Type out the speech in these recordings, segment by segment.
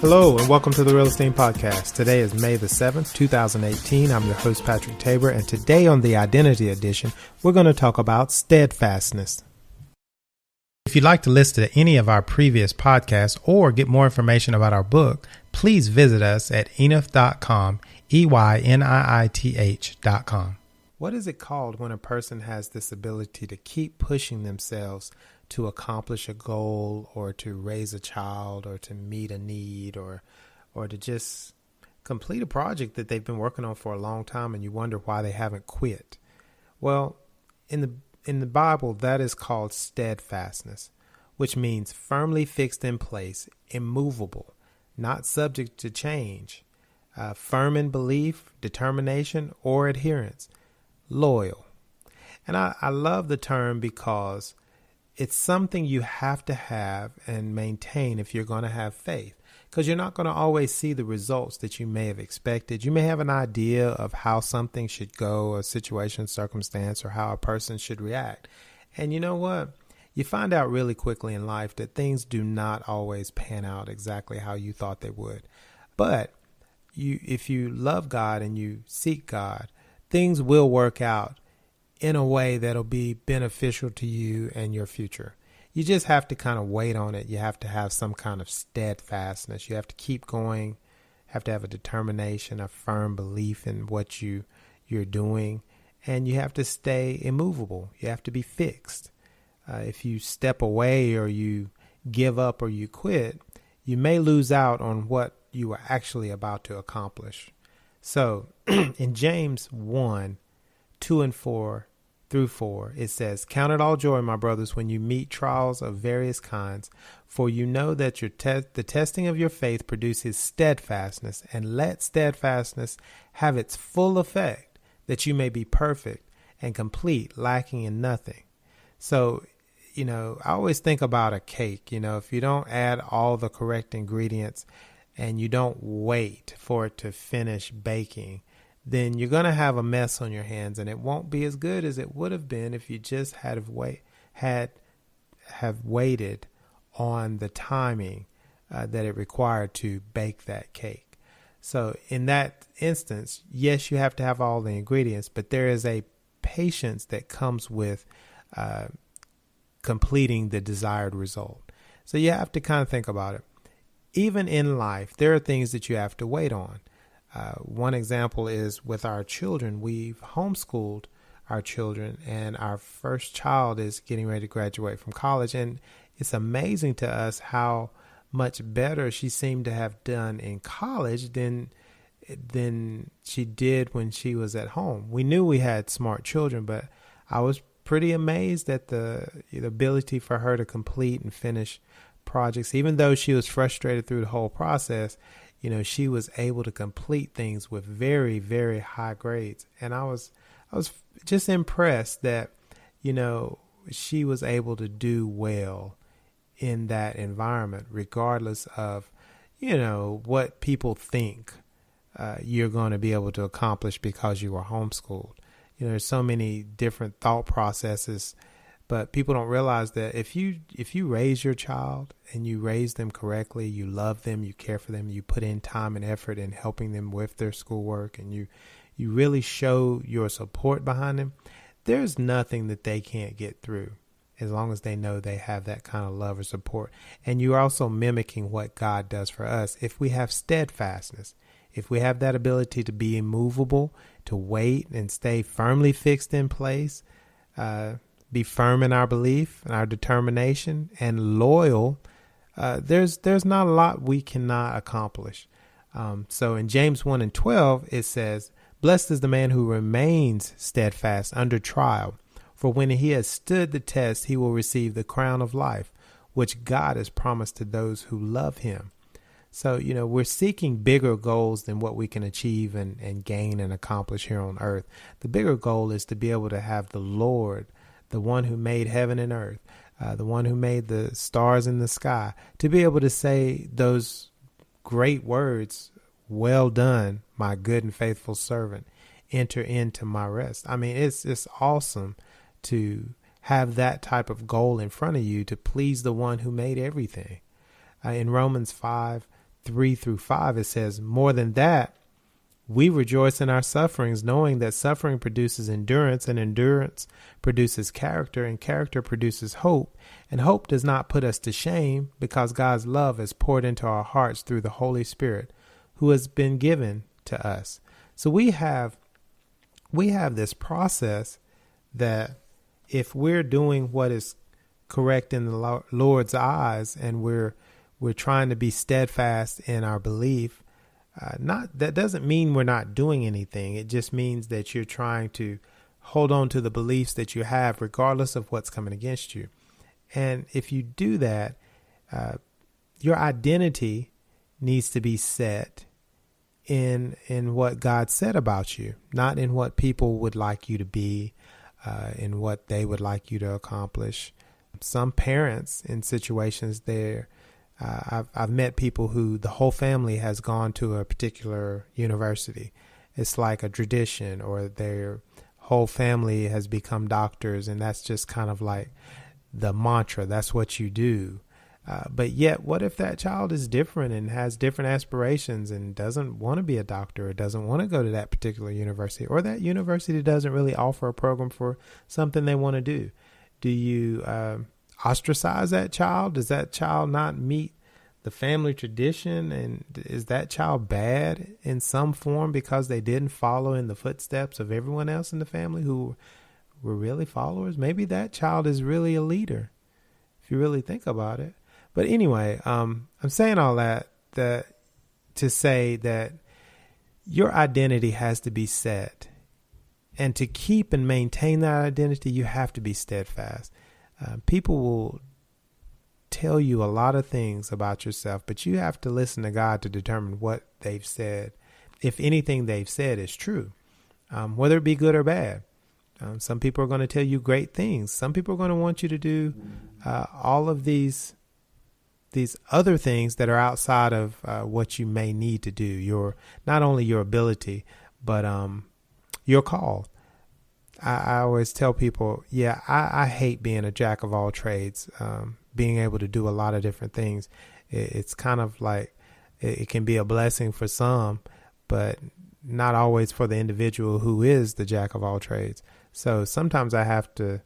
Hello and welcome to the Real-Esteem podcast. Today is May the 7th, 2018. I'm your host, Patrick Tabor, and today on the Identity Edition, we're going to talk about steadfastness. If you'd like to listen to any of our previous podcasts or get more information about our book, please visit us at enith.com, EYNIITH.com. What is it called when a person has this ability to keep pushing themselves to accomplish a goal or to raise a child or to meet a need or to just complete a project that they've been working on for a long time and you wonder why they haven't quit? Well, in the Bible, that is called steadfastness, which means firmly fixed in place, immovable, not subject to change, firm in belief, determination, or adherence, loyal. And I love the term because it's something you have to have and maintain if you're going to have faith, because you're not going to always see the results that you may have expected. You may have an idea of how something should go, a situation, circumstance, or how a person should react. And you know what? You find out really quickly in life that things do not always pan out exactly how you thought they would. But if you love God and you seek God, things will work out in a way that'll be beneficial to you and your future. You just have to kind of wait on it. You have to have some kind of steadfastness. You have to keep going, have to have a determination, a firm belief in what you're doing, and you have to stay immovable. You have to be fixed. If you step away or you give up or you quit, you may lose out on what you were actually about to accomplish. So in James 1:2-4 through 4, it says, "Count it all joy, my brothers, when you meet trials of various kinds, for you know that the testing of your faith produces steadfastness, and let steadfastness have its full effect, that you may be perfect and complete, lacking in nothing." So, I always think about a cake. If you don't add all the correct ingredients and you don't wait for it to finish baking, then you're going to have a mess on your hands, and it won't be as good as it would have been if you just have waited on the timing that it required to bake that cake. So in that instance, yes, you have to have all the ingredients, but there is a patience that comes with completing the desired result. So you have to kind of think about it. Even in life, there are things that you have to wait on. One example is with our children. We've homeschooled our children, and our first child is getting ready to graduate from college. And it's amazing to us how much better she seemed to have done in college than she did when she was at home. We knew we had smart children, but I was pretty amazed at the ability for her to complete and finish projects. Even though she was frustrated through the whole process, she was able to complete things with very, very high grades. And I was just impressed that, she was able to do well in that environment, regardless of, what people think you're going to be able to accomplish because you were homeschooled. There's so many different thought processes, but people don't realize that if you raise your child and you raise them correctly, you love them, you care for them, you put in time and effort in helping them with their schoolwork, and you really show your support behind them, there's nothing that they can't get through as long as they know they have that kind of love or support. And you're also mimicking what God does for us. If we have steadfastness, if we have that ability to be immovable, to wait and stay firmly fixed in place, be firm in our belief and our determination, and loyal, there's not a lot we cannot accomplish. So in James 1:12, it says, "Blessed is the man who remains steadfast under trial, for when he has stood the test, he will receive the crown of life, which God has promised to those who love him." So, we're seeking bigger goals than what we can achieve and gain and accomplish here on earth. The bigger goal is to be able to have the Lord, the one who made heaven and earth, the one who made the stars in the sky, to be able to say those great words, "Well done, my good and faithful servant, enter into my rest." I mean, it's awesome to have that type of goal in front of you to please the one who made everything. In Romans 5, 3-5, it says, "More than that, we rejoice in our sufferings, knowing that suffering produces endurance, and endurance produces character, and character produces hope. And hope does not put us to shame, because God's love is poured into our hearts through the Holy Spirit, who has been given to us." So we have this process that if we're doing what is correct in the Lord's eyes, and we're trying to be steadfast in our belief, that doesn't mean we're not doing anything. It just means that you're trying to hold on to the beliefs that you have, regardless of what's coming against you. And if you do that, your identity needs to be set in what God said about you, not in what people would like you to be, in what they would like you to accomplish. Some parents in situations there, I've met people who the whole family has gone to a particular university. It's like a tradition, or their whole family has become doctors, and that's just kind of like the mantra. That's what you do. But yet, what if that child is different and has different aspirations and doesn't want to be a doctor, or doesn't want to go to that particular university, or that university doesn't really offer a program for something they want to do? Do you ostracize that child? Does that child not meet the family tradition? And is that child bad in some form because they didn't follow in the footsteps of everyone else in the family who were really followers? Maybe that child is really a leader, if you really think about it. But anyway, I'm saying all that to say that your identity has to be set. And to keep and maintain that identity, you have to be steadfast. People will tell you a lot of things about yourself, but you have to listen to God to determine what they've said, if anything they've said is true, whether it be good or bad. Some people are going to tell you great things. Some people are going to want you to do all of these other things that are outside of what you may need to do. Not only your ability, but your call. I always tell people, I hate being a jack of all trades, being able to do a lot of different things. It's kind of like it can be a blessing for some, but not always for the individual who is the jack of all trades. So sometimes I have to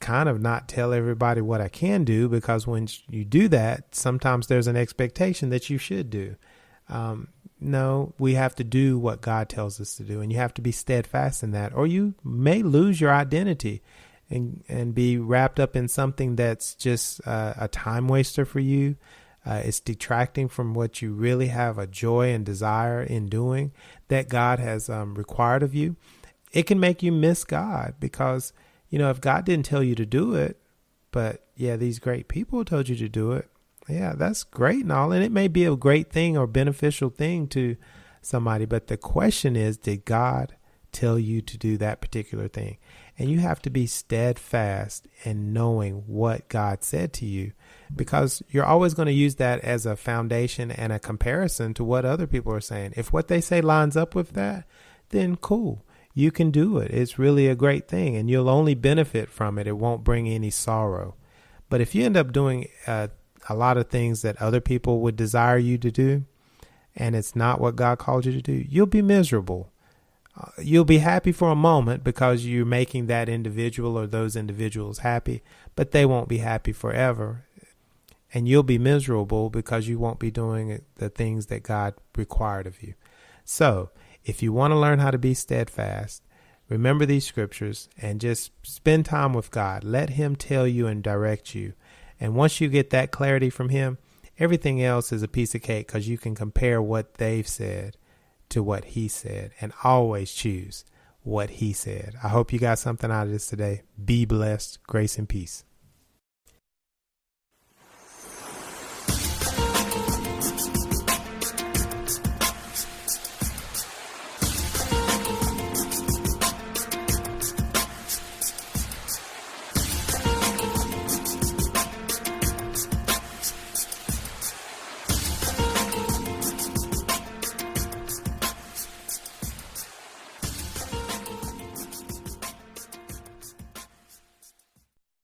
kind of not tell everybody what I can do, because when you do that, sometimes there's an expectation that you should do. No, we have to do what God tells us to do, and you have to be steadfast in that, or you may lose your identity and be wrapped up in something that's just a time waster for you. It's detracting from what you really have a joy and desire in doing that God has required of you. It can make you miss God, because, if God didn't tell you to do it, but these great people told you to do it. Yeah, that's great and all. And it may be a great thing or beneficial thing to somebody. But the question is, did God tell you to do that particular thing? And you have to be steadfast in knowing what God said to you, because you're always going to use that as a foundation and a comparison to what other people are saying. If what they say lines up with that, then cool. You can do it. It's really a great thing, and you'll only benefit from it. It won't bring any sorrow. But if you end up doing a lot of things that other people would desire you to do, and it's not what God called you to do, you'll be miserable. You'll be happy for a moment because you're making that individual or those individuals happy, but they won't be happy forever. And you'll be miserable because you won't be doing the things that God required of you. So if you want to learn how to be steadfast, remember these scriptures and just spend time with God. Let him tell you and direct you. And once you get that clarity from him, everything else is a piece of cake, because you can compare what they've said to what he said and always choose what he said. I hope you got something out of this today. Be blessed. Grace and peace.